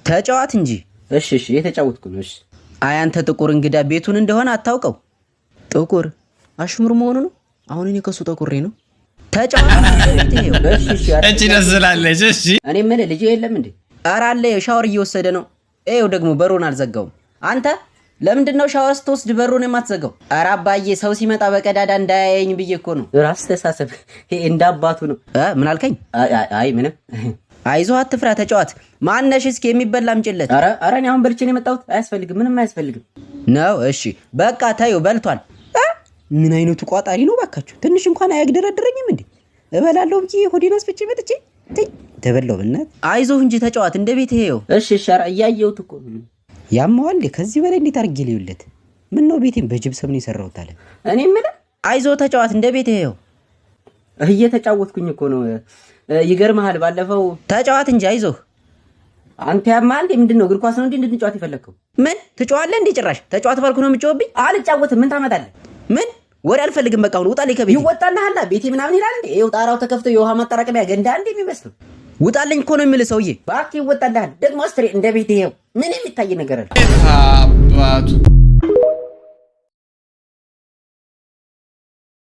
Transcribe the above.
ተጫዋት እንጂ። እሺ የተጫወትኩ ነው። እሺ አይ አንተ ጥቁር እንግዳ ቤቱን እንደሆነ አታውቀው። ጥቁር አሽሙር መሆኑ ነው። አሁን እኔ ከሱ ጥቁሬ ነው። ተጫዋት እቺ ደስላለች። እሺ እኔ ምን ልጅ የለም እንዴ? ኧረ አለ ሻወር እየወሰደ ነው። ይኸው ደግሞ በሩን አልዘጋውም። አንተ ለምንድነው ሻወር ስትወስድ በሩን የማትዘጋው? ኧረ አባዬ ሰው ሲመጣ በቀዳዳ እንዳያየኝ ብዬ እኮ ነው። ራስ ተሳሰብ። ይሄ እንዳባቱ ነው። ምን አልከኝ? አይ ምንም። አይዞህ አትፍራ ተጫዋት። ማነሽ እስኪ የሚበላ አምጪለት። ኧረ እኔ አሁን በልቼ ነው የመጣሁት። አያስፈልግም፣ ምንም አያስፈልግም ነው። እሺ በቃ ታዩ በልቷል። ምን አይነቱ ቋጣሪ ነው ባካችሁ። ትንሽ እንኳን አያግደረድረኝም እንዴ? እበላለሁ ብዬ ሆዴን አስፈጭ መጥቼ ተበላው። በእናትህ አይዞህ እንጂ ተጫዋት እንደ ቤት ይሄው። እሺ ሻራ እያየሁት እኮ ያማዋል። ከዚህ በላይ እንዴት አድርጌ ልዩለት? ምን ነው ቤቴን በጅብሰም ነው የሰራሁት አለ። እኔ ምን አይዞህ ተጫዋት እንደ ቤት ይሄው። እየተጫወትኩኝ እኮ ነው። ይገርምሃል ባለፈው ተጫዋት እንጂ አይዞህ። አንተ ያማል ምንድነው? እግር ኳስ ነው እንዴ እንድንጫወት ይፈለከው? ምን ትጫዋለህ እንዴ? ጭራሽ ተጫዋት ባልኩ ነው የምትጫወትብኝ? አልጫወትም። ምን ታመጣለህ? ምን ወሬ አልፈልግም። በቃ አሁን ውጣልኝ ከቤቴ። ይወጣልሃል። ቤቴ ምናምን ይላል እንዴ? ይኸው ጣራው ተከፍቶ የውሃ ማጠራቀሚያ ገንዳ እንዴ የሚመስለው። ውጣልኝ እኮ ነው የሚል ሰውዬ። ባክ ይወጣልሃል። ደግሞ አስትሬ እንደ ቤት ይሄው። ምን የሚታይ ነገር አለ? አባቱ